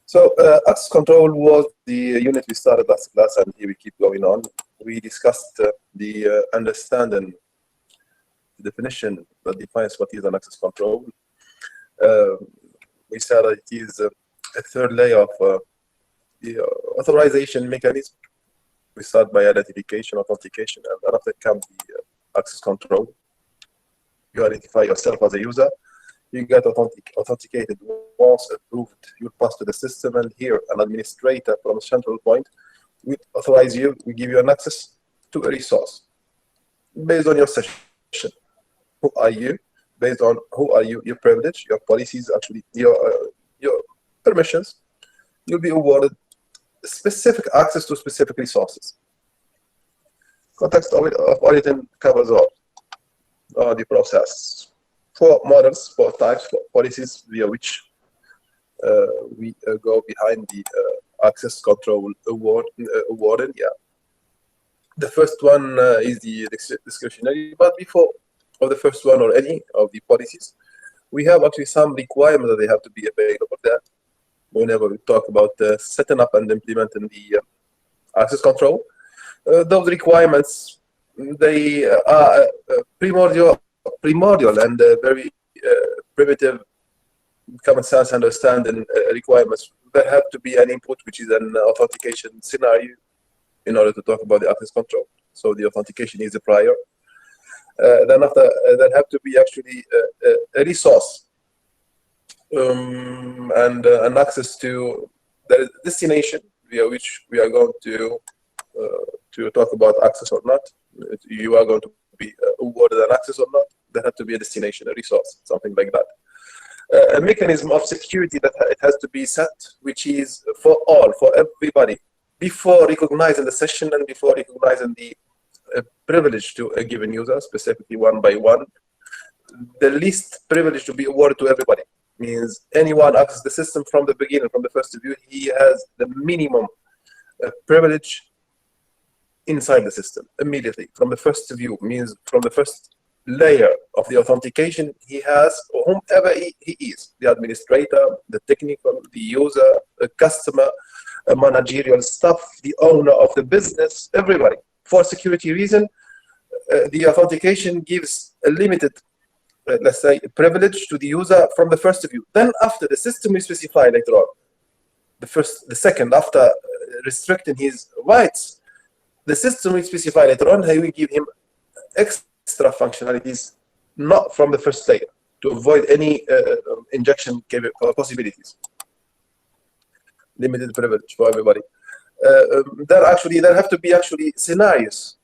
So access control was the unit we started last class, and here we keep going on. We discussed the understanding, the definition that defines what is an access control. We said that it is a third layer of the authorization mechanism. We start by identification, authentication, and after comes the access control. You identify yourself as a user. You get authenticated. Once approved, you pass to the system, and here an administrator from a central point will authorize you, we give you an access to a resource based on your session. Who are you? Based on who are you, your privilege, your policies, actually your permissions, you'll be awarded specific access to specific resources. Context of auditing covers all the process. 4 models, 4 types, 4 policies via which we go behind the access control awarding. Yeah. The first one is the discretionary, but before of the first one or any of the policies, we have actually some requirements that they have to be available there. Whenever we talk about setting up and implementing the access control, those requirements, they are primordial and very primitive common sense understanding requirements. There have to be an input, which is an authentication scenario, in order to talk about the access control. So the authentication is the prior. Then after, there have to be actually a resource and an access to the destination via which we are going to talk about access or not. You are going to be awarded an access or not. There has to be a destination, a resource, something like that. A mechanism of security that it has to be set, which is for all, for everybody, before recognizing the session and before recognizing the privilege to a given user, specifically one by one. The least privilege to be awarded to everybody means anyone accesses the system from the beginning, from the first view, he has the minimum privilege inside the system immediately from the first view, means from the first layer of the authentication he has, or whomever he is, the administrator, the technical, the user, the customer, a managerial staff, the owner of the business, everybody. For security reason, the authentication gives a limited, let's say, privilege to the user from the first view. Then after, the system will specify later on, the second, after restricting his rights, the system will specify later on, he will give him extra functionalities, not from the first layer, to avoid any injection possibilities. Limited privilege for everybody. There have to be actually scenarios,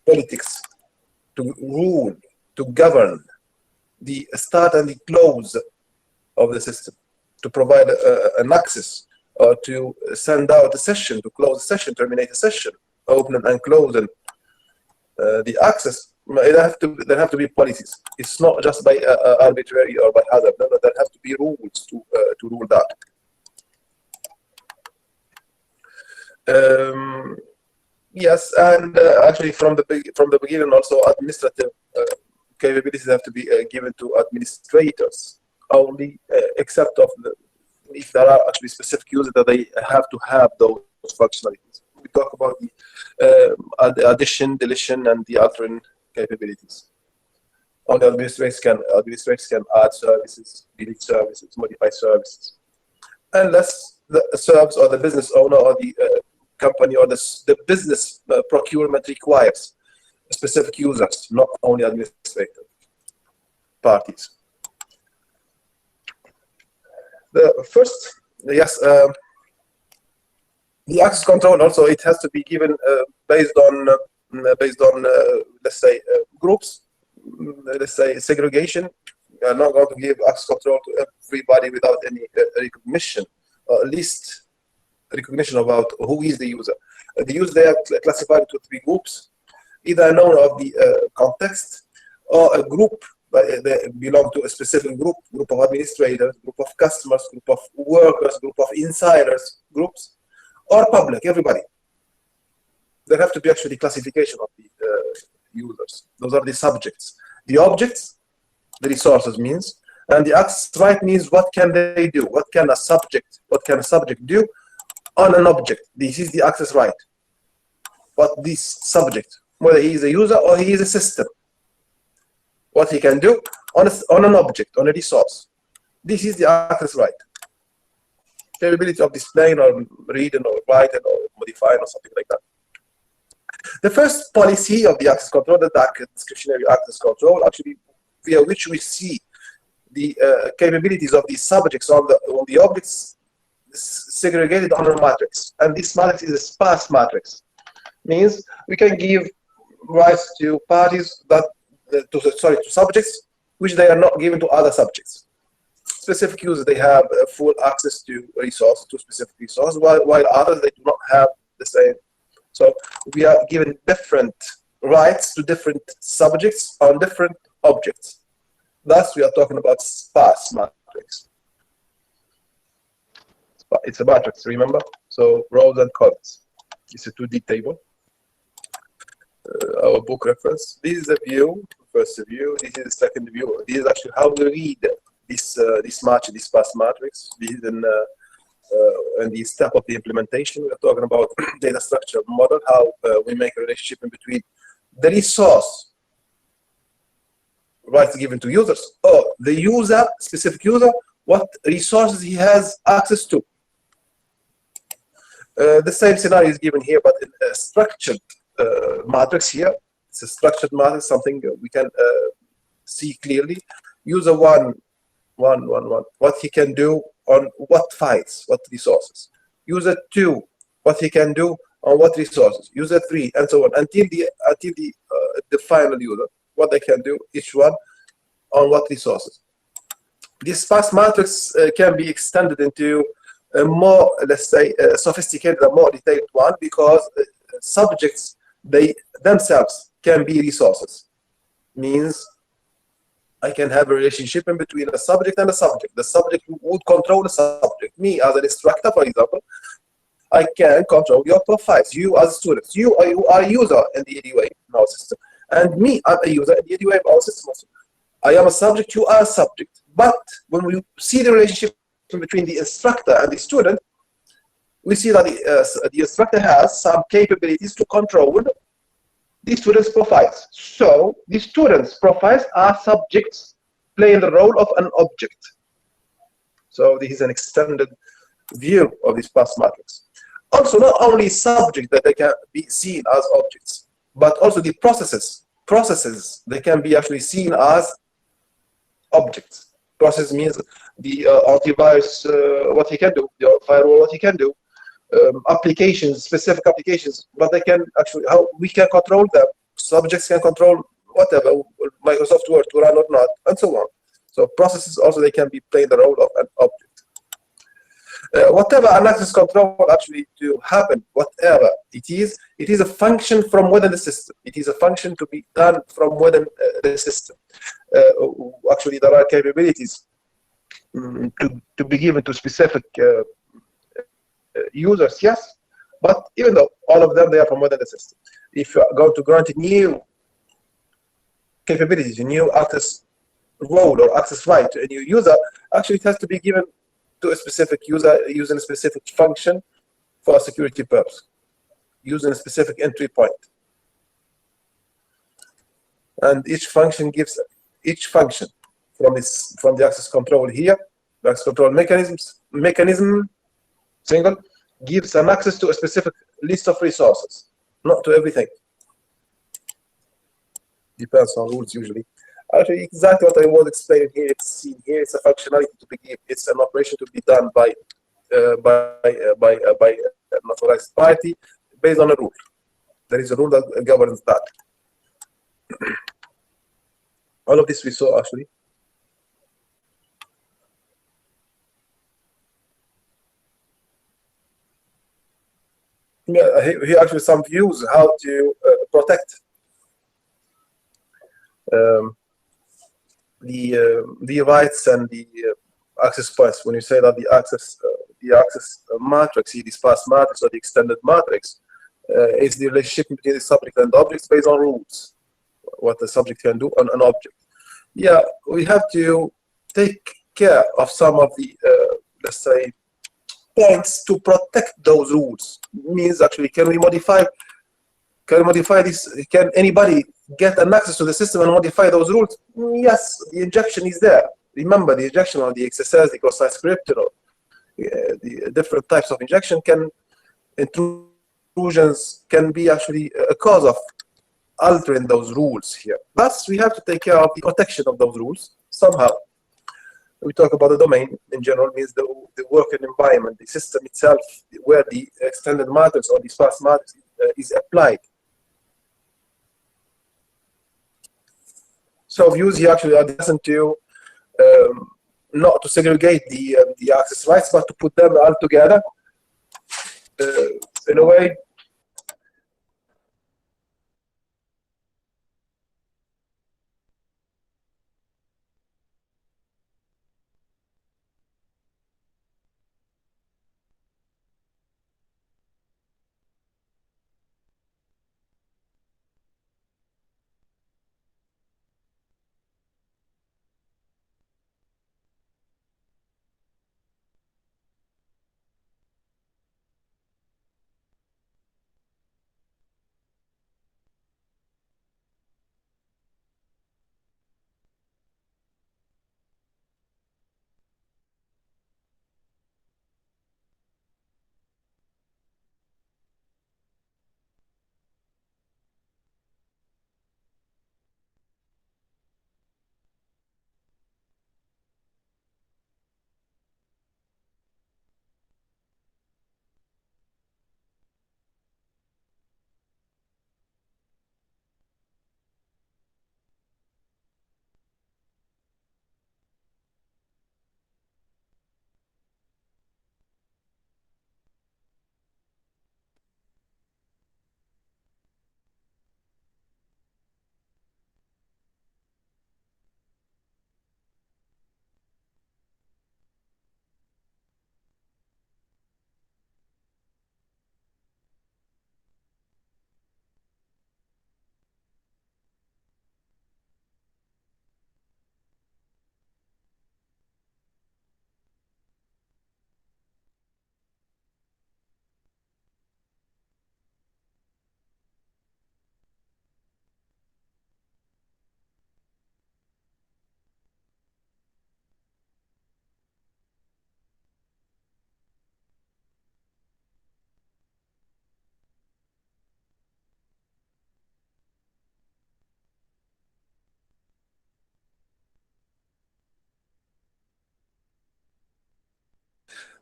politics, to rule, to govern the start and the close of the system, to provide an access, or to send out a session, to close a session, terminate a session, open and close, and the access. There have to be policies. It's not just by arbitrary or by hazard. No, there have to be rules to rule that. Yes, and actually from the beginning also administrative capabilities have to be given to administrators only, except of if there are actually specific users that they have to have those functionalities. We talk about the addition, deletion, and the altering capabilities. Only administrators can add services, delete services, modify services, unless the service or the business owner or the company or the business procurement requires specific users, not only administrative parties. The first, yes, the access control also, it has to be given based on let's say groups, let's say segregation. We are not going to give access control to everybody without any recognition, or at least recognition about who is the user. The user, they are classified into 3 groups, either known of the context, or a group, they belong to a specific group of administrators, group of customers, group of workers, group of insiders, groups, or public, everybody. There have to be actually classification of the users. Those are the subjects. The objects, the resources means, And the access right means what can they do? What can a subject do on an object? This is the access right. What this subject, whether he is a user or he is a system, what he can do on an object, on a resource. This is the access right. Capability of displaying or reading or writing or modifying or something like that. The first policy of the access control, the discretionary access control, actually via which we see the capabilities of these subjects on the objects segregated on a matrix. And this matrix is a sparse matrix. Means we can give rights to parties that to subjects which they are not given to other subjects. Specific users, they have full access to specific resources, while others, they do not have the same. So we are given different rights to different subjects on different objects. Thus, we are talking about sparse matrix. It's a matrix, remember? So rows and columns. It's a 2D table. Our book reference. This is a view, first view. This is the second view. This is actually how we read this sparse matrix. This is in the step of the implementation. We are talking about data structure model, how we make a relationship in between the resource rights given to users, or the user, specific user, what resources he has access to. The same scenario is given here, but in a structured matrix here. It's a structured matrix, something we can see clearly. User one, what he can do on what files, what resources. User 2, what he can do on what resources. User 3, and so on, until the final user, what they can do, each one, on what resources. This sparse matrix can be extended into a more, let's say, sophisticated, a more detailed one, because subjects, they themselves can be resources. Means I can have a relationship in between a subject and a subject. The subject would control the subject. Me as an instructor, for example, I can control your profiles. You as students, you are a user in the EduWave in our system, and me, I'm a user in the EduWave in our system also. I am a subject, you are a subject. But when we see the relationship between the instructor and the student, we see that the instructor has some capabilities to control the students' profiles. So the students' profiles are subjects playing the role of an object. So this is an extended view of this sparse matrix. Also, not only subjects that they can be seen as objects, but also the processes they can be actually seen as objects. Process means the antivirus, what he can do, the firewall, what he can do, applications, specific applications, but they can actually, how we can control them. Subjects can control whatever, Microsoft Word to run or not, and so on. So processes also, they can be playing the role of an object. Whatever an access control actually to happen, whatever it is a function from within the system. It is a function to be done from within the system. Actually, there are capabilities to be given to specific users, yes, but even though all of them, they are from within the system. If you are going to grant new capabilities, a new access role or access right to a new user, actually it has to be given to a specific user using a specific function for a security purpose, using a specific entry point. And each function gives from the access control here, the access control mechanism single gives an access to a specific list of resources, not to everything. Depends on rules usually. Actually, exactly what I was explaining here, it's seen here. It's a functionality to be given. It's an operation to be done by an authorized party based on a rule. There is a rule that governs that. All of this we saw actually. Yeah, here actually some views how to protect the rights and the access points. When you say that the access matrix, the sparse matrix or the extended matrix, is the relationship between the subject and the objects based on rules. What the subject can do on an object. Yeah, we have to take care of some of the, let's say, points to protect those rules. Means actually, can we modify this? Can anybody get an access to the system and modify those rules? Yes, the injection is there. Remember, the injection or the XSS, the cross-site script, the different types of injection intrusions can be actually a cause of altering those rules here. But we have to take care of the protection of those rules somehow. We talk about the domain in general, means the working environment, the system itself, where the extended matrix or the sparse matrix is applied. So views here actually are designed to not to segregate the access rights, but to put them all together in a way.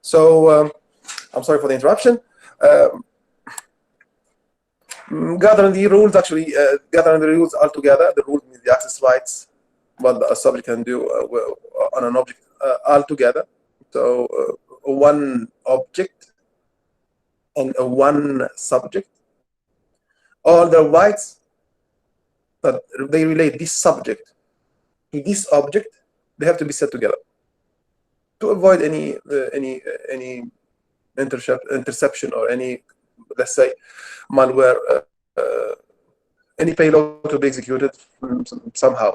So I'm sorry for the interruption. Gathering the rules, actually, gathering the rules all together. The rules means the access rights, what a subject can do on an object all together. So one object and one subject. All the rights that they relate this subject to this object, they have to be set together to avoid any interception or any, let's say, malware, any payload to be executed somehow.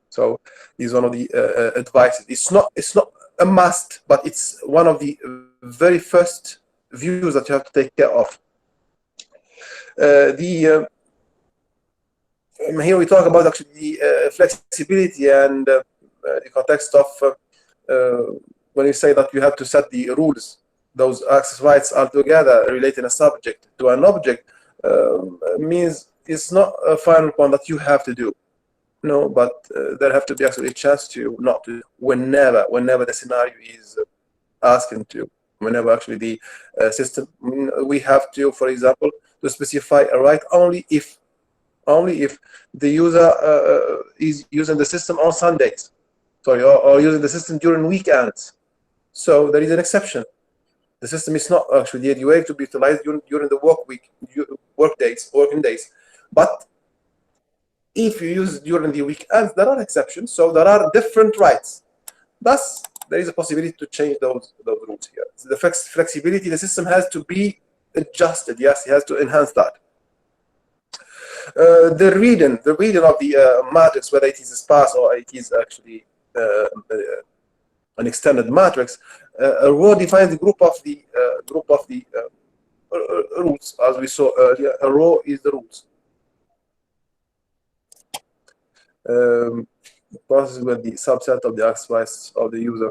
So this is one of the advices. It's not a must, but it's one of the very first views that you have to take care of. Here we talk about actually the flexibility and the context of when you say that you have to set the rules, those access rights are together relating a subject to an object, means it's not a final point that you have to do. No, but there have to be actually a chance to not to whenever the scenario is asking to, whenever actually the system, we have to, for example, to specify a right only if the user is using the system on Sundays, sorry, or using the system during weekends. So there is an exception. The system is not actually the way to be utilized during the working days. But if you use during the weekends, there are exceptions. So there are different rights. Thus, there is a possibility to change those rules here. So the flexibility, the system has to be adjusted. Yes, it has to enhance that. The reading of the matrix, whether it is sparse or it is actually an extended matrix, a row defines the group of the roots, as we saw earlier. A row is the roots. Process with the subset of the access rights of the user.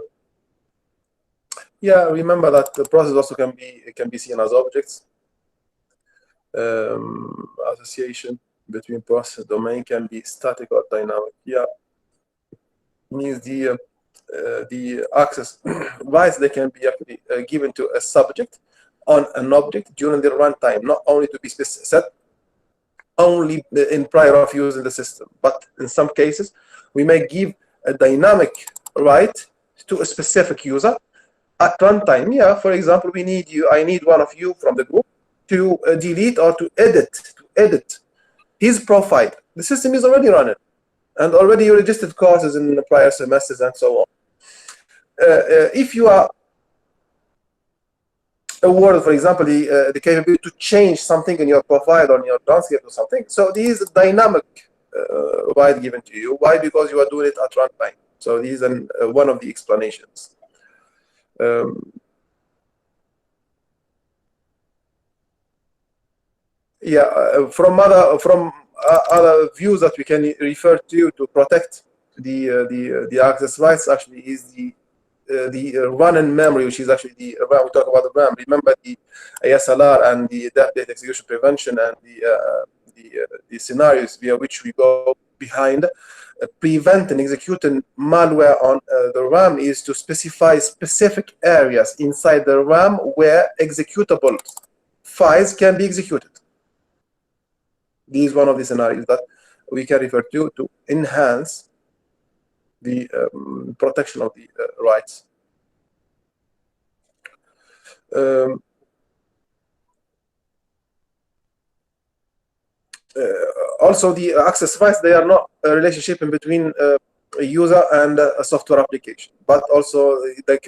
Yeah, remember that the process also can be seen as objects. Association between process and domain can be static or dynamic. Yeah, means the access rights, they can be actually given to a subject on an object during the runtime, not only to be set only in prior of use in the system, but in some cases we may give a dynamic right to a specific user at runtime. Yeah, for example, I need one of you from the group to delete or to edit his profile. The system is already running, and already you registered courses in the prior semesters and so on. If you are awarded, for example, the capability to change something in your profile or in your transcript or something, so this is a dynamic right given to you. Why? Because you are doing it at runtime. So this is one of the explanations. Yeah, from other views that we can refer to protect the access rights actually is the run in memory, which is actually the RAM. We talk about the RAM. Remember the ASLR and the data execution prevention and the scenarios via which we go behind prevent and executing malware on the RAM is to specify specific areas inside the RAM where executable files can be executed. This is one of the scenarios that we can refer to enhance the protection of the rights. Also, the access rights, they are not a relationship in between a user and a software application, but also there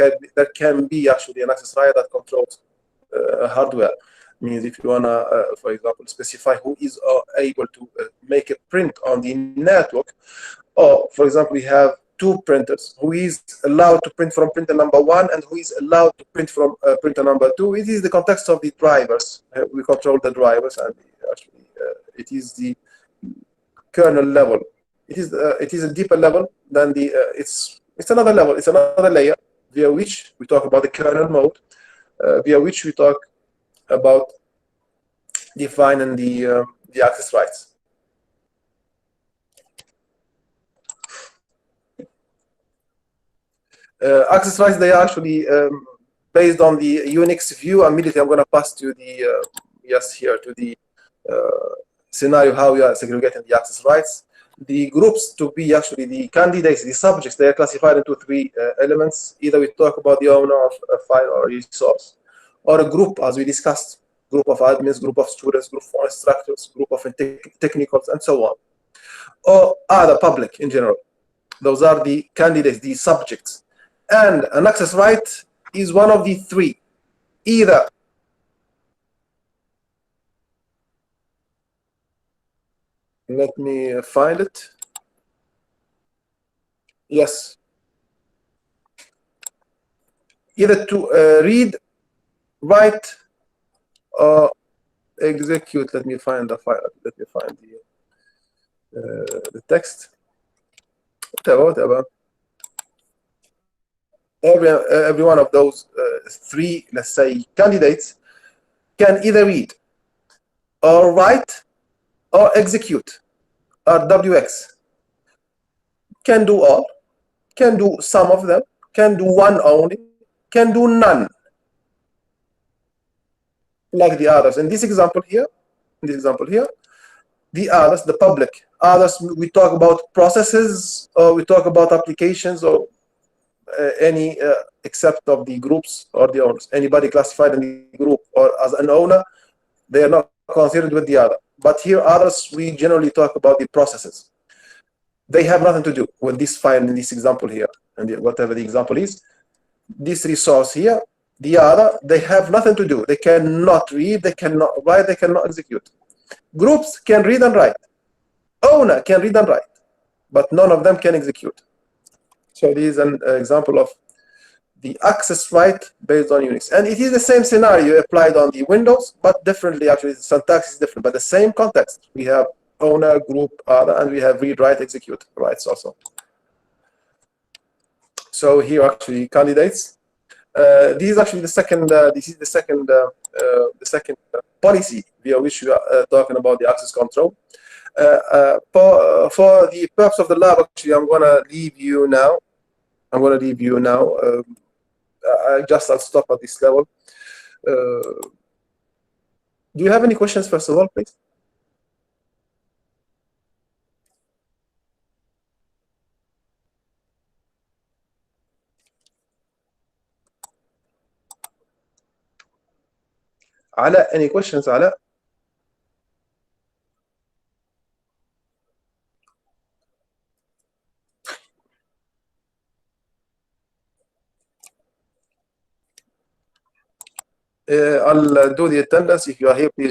can be actually an access right that controls hardware. Means if you wanna, for example, specify who is able to make a print on the network, or for example, we have two printers, who is allowed to print from printer number 1 and who is allowed to print from printer number 2. It is the context of the drivers. We control the drivers, and actually it is the kernel level. It is a deeper level than the it's another level. It's another layer via which we talk about the kernel mode, via which we talk about defining the access rights. Access rights, they are actually based on the Unix view. Immediately, I'm going to pass to the to the scenario how we are segregating the access rights. The groups to be actually the candidates, the subjects, they are classified into 3 elements. Either we talk about the owner of a file or resource, or a group, as we discussed, group of admins, group of students, group of instructors, group of technicals, and so on, or other public in general. Those are the candidates, the subjects. And an access right is one of the 3. Either let me find it. Yes. Either to read, write, or execute. Let me find the file. Let me find the text. Whatever. Every one of those 3, let's say, candidates can either read or write or execute, or WX. Can do all, can do some of them, can do one only, can do none, like the others. In this example here, the others, the public others, we talk about processes, or we talk about applications, or any except of the groups or the owners. Anybody classified in the group or as an owner, they are not considered with the other. But here, others, we generally talk about the processes. They have nothing to do with this file in this example here, and whatever the example is. This resource here, the other, they have nothing to do. They cannot read, they cannot write, they cannot execute. Groups can read and write. Owner can read and write, but none of them can execute. So this is an example of the access right based on Unix. And it is the same scenario applied on the Windows, but differently. Actually, the syntax is different, but the same context. We have owner, group, other, and we have read, write, execute rights also. So here actually candidates. This is actually the second. This is the second policy via which we are talking about the access control. For the purpose of the lab, actually, I'm gonna leave you now. I'll stop at this level. Do you have any questions, first of all, please? Ala, any questions, Ala? I'll do the attendance. If you are here, please